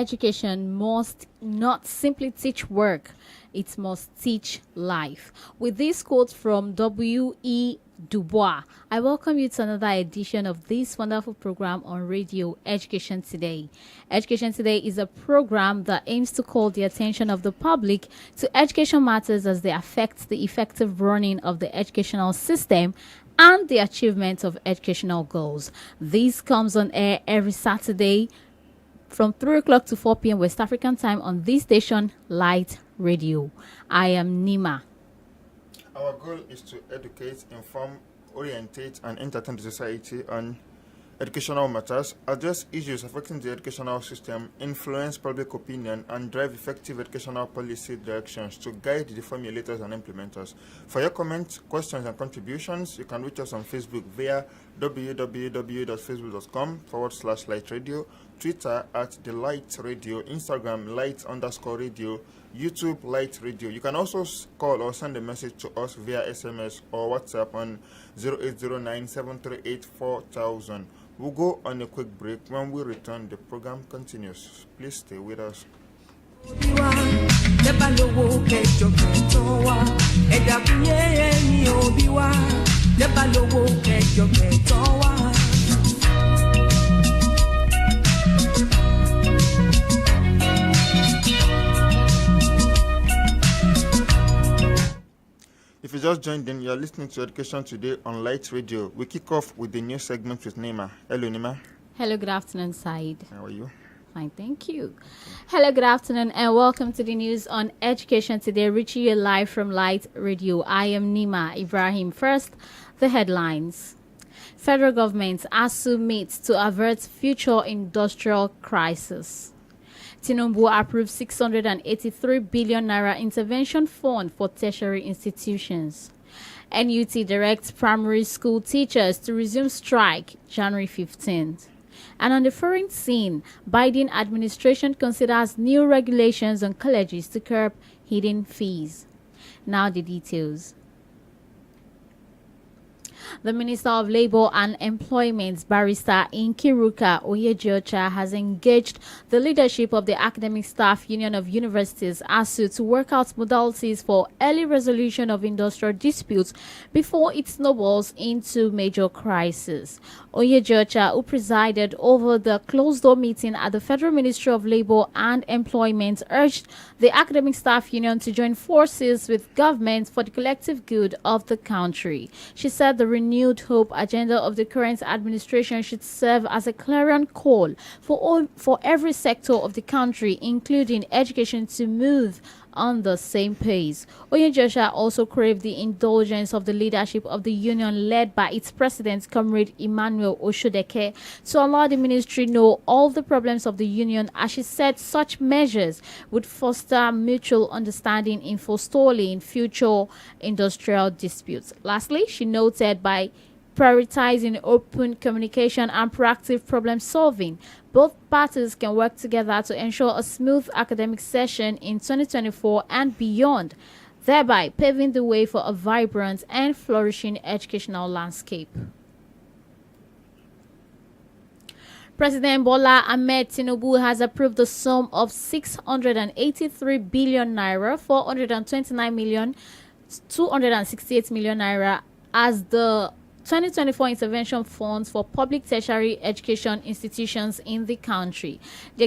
education must not simply teach work, it must teach life. With this quote from W.E. Du Bois, I welcome you to another edition of this wonderful program on radio, Education Today. Education Today is a program that aims to call the attention of the public to education matters as they affect the effective running of the educational system and the achievement of educational goals. This comes on air every Saturday from 3 o'clock to 4 p.m. West African time on this station, Light Radio. I am Nima. Our goal is to educate, inform, orientate, and entertain the society on educational matters, address issues affecting the educational system, influence public opinion, and drive effective educational policy directions to guide the formulators and implementers. For your comments, questions, and contributions, you can reach us on Facebook via www.facebook.com/lightradio, Twitter at The Light Radio, Instagram light_radio, YouTube Light Radio. You can also call or send a message to us via SMS or WhatsApp on 0809-738-4000. We'll go on a quick break. When we return, the program continues. Please stay with us. If you just joined in, you're listening to Education Today on Light Radio. We kick off with the new segment with Nima. Hello, Nima. Hello, good afternoon, Said. How are you? Fine, thank you. Hello, good afternoon, and welcome to the news on Education Today, reaching you live from Light Radio. I am Nima Ibrahim. First, the headlines. Federal government ASU meets to avert future industrial crisis. Tinubu approved 683 billion naira intervention fund for tertiary institutions. NUT directs primary school teachers to resume strike January 15th. And on the foreign scene, Biden administration considers new regulations on colleges to curb hidden fees. Now the details. The Minister of Labour and Employment, Barrister Nkiruka Oyejiocha, has engaged the leadership of the Academic Staff Union of Universities, ASU, to work out modalities for early resolution of industrial disputes before it snowballs into major crisis. Oyejiocha, who presided over the closed-door meeting at the Federal Ministry of Labour and Employment, urged the Academic Staff Union to join forces with government for the collective good of the country. She said the renewed hope agenda of the current administration should serve as a clarion call for every sector of the country, including education, to move on the same pace. Oyejiocha also craved the indulgence of the leadership of the union, led by its president, Comrade Emmanuel Oshodeke, to allow the ministry know all the problems of the union, as she said such measures would foster mutual understanding in forestalling future industrial disputes. Lastly, she noted by prioritizing open communication and proactive problem solving, both parties can work together to ensure a smooth academic session in 2024 and beyond, thereby paving the way for a vibrant and flourishing educational landscape. President Bola Ahmed Tinubu has approved the sum of 683 billion naira, 429 million, 268 million naira as the 2024 intervention funds for public tertiary education institutions in the country. The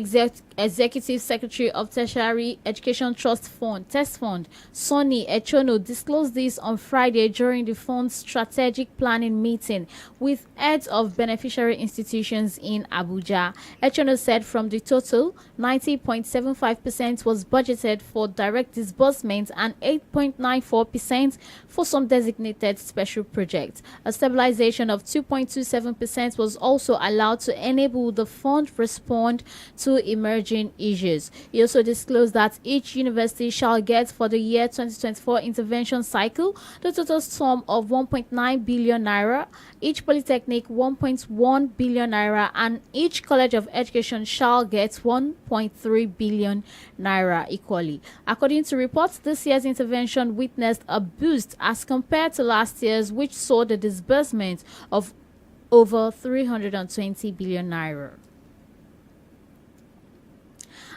Executive Secretary of Tertiary Education Trust Fund, Test Fund, Sonny Echono, disclosed this on Friday during the fund's strategic planning meeting with heads of beneficiary institutions in Abuja. Echono said from the total, 90.75% was budgeted for direct disbursements and 8.94% for some designated special projects. A stabilization of 2.27% was also allowed to enable the fund respond to emerging issues. He also disclosed that each university shall get for the year 2024 intervention cycle the total sum of 1.9 billion naira, each polytechnic 1.1 billion naira, and each college of education shall get 1.3 billion naira equally. According to reports, this year's intervention witnessed a boost as compared to last year's, which saw the disbursement of over 320 billion naira.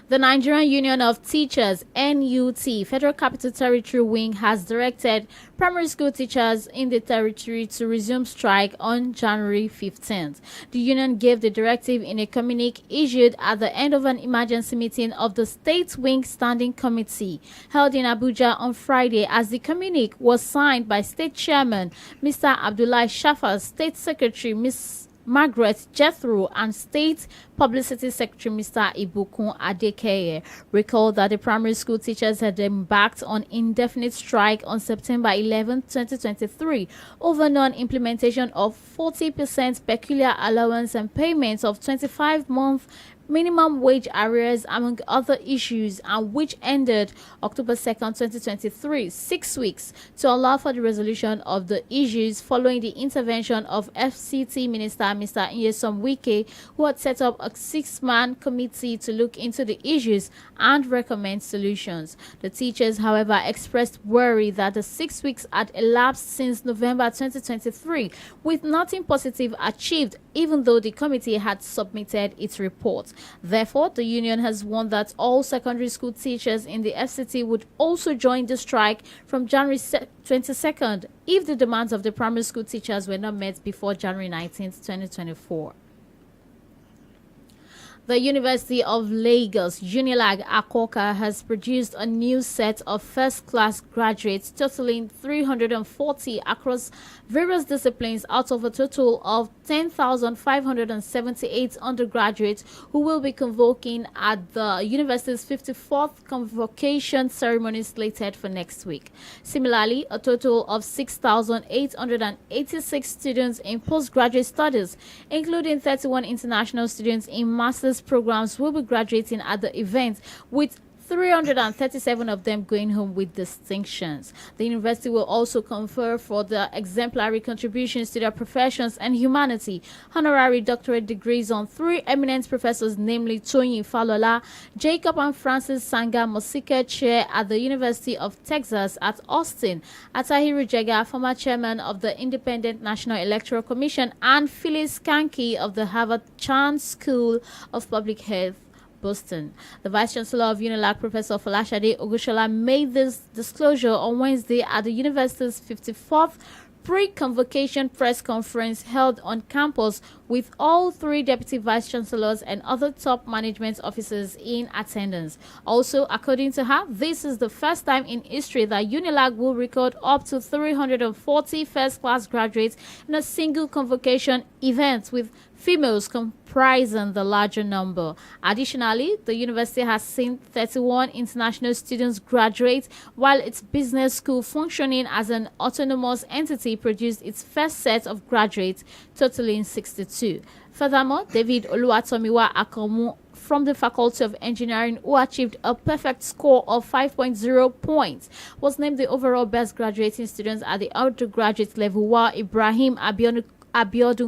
The Nigerian Union of Teachers (NUT) Federal Capital Territory Wing has directed primary school teachers in the territory to resume strike on January 15th. The union gave the directive in a communique issued at the end of an emergency meeting of the State Wing Standing Committee held in Abuja on Friday, as the communique was signed by State Chairman Mr. Abdullahi Shafas, State Secretary Ms. Margaret Jethro, and State Publicity Secretary Mr. Ibukun Adekeye. Recall that the primary school teachers had embarked on indefinite strike on September 11, 2023 over non-implementation of 40% peculiar allowance and payments of 25-month minimum wage arrears, among other issues, and which ended October 2nd, 2023, 6 weeks to allow for the resolution of the issues following the intervention of FCT Minister Mr. Nyesom Wike, who had set up a 6-man committee to look into the issues and recommend solutions. The teachers, however, expressed worry that the 6 weeks had elapsed since November 2023 with nothing positive achieved, even though the committee had submitted its report. Therefore, the union has warned that all secondary school teachers in the FCT would also join the strike from January 22nd if the demands of the primary school teachers were not met before January 19th, 2024. The University of Lagos, UNILAG Akoka, has produced a new set of first-class graduates totaling 340 across various disciplines out of a total of 10,578 undergraduates who will be convoking at the university's 54th convocation ceremony slated for next week. Similarly, a total of 6,886 students in postgraduate studies, including 31 international students in master's programs, will be graduating at the event, with 337 of them going home with distinctions. The university will also confer for the exemplary contributions to their professions and humanity honorary doctorate degrees on 3 eminent professors, namely Toyin Falola, Jacob and Francis Sanga Mosike Chair at the University of Texas at Austin, Atahiru Jega, former chairman of the Independent National Electoral Commission, and Phyllis Kanki of the Harvard Chan School of Public Health, Boston. The Vice Chancellor of UNILAG, Professor Folashade Ogushola, made this disclosure on Wednesday at the university's 54th pre-convocation press conference held on campus, with all 3 deputy vice chancellors and other top management officers in attendance. Also, according to her, this is the first time in history that UNILAG will record up to 340 first-class graduates in a single convocation event, with females comprising the larger number. Additionally, the university has seen 31 international students graduate, while its business school, functioning as an autonomous entity, produced its first set of graduates, totaling 62. Furthermore, David Oluwatomiwa Akomu from the Faculty of Engineering, who achieved a perfect score of 5.0 points, was named the overall best graduating student at the undergraduate level, while Ibrahim Abiodun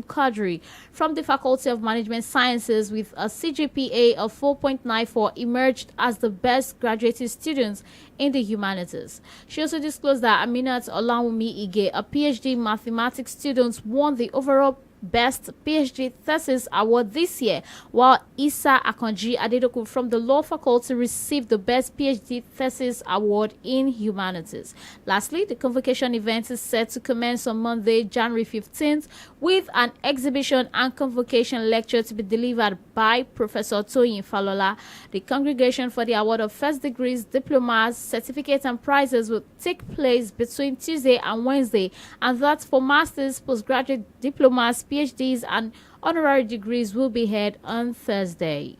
Kadri from the Faculty of Management Sciences, with a CGPA of 4.94, emerged as the best graduating students in the humanities. She also disclosed that Aminat Olawumi Ige, a PhD mathematics student, won the overall Best PhD Thesis Award this year, while Isa Akonji Adedoku from the Law Faculty received the Best PhD Thesis Award in Humanities. Lastly, the convocation event is set to commence on Monday, January 15th, with an exhibition and convocation lecture to be delivered by Professor Toyin Falola. The congregation for the award of first degrees, diplomas, certificates, and prizes will take place between Tuesday and Wednesday, and that for masters, postgraduate diplomas, PhDs, and honorary degrees will be held on Thursday.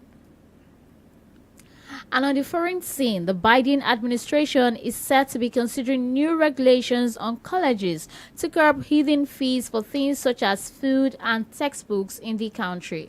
And on the foreign scene, the Biden administration is set to be considering new regulations on colleges to curb hidden fees for things such as food and textbooks in the country.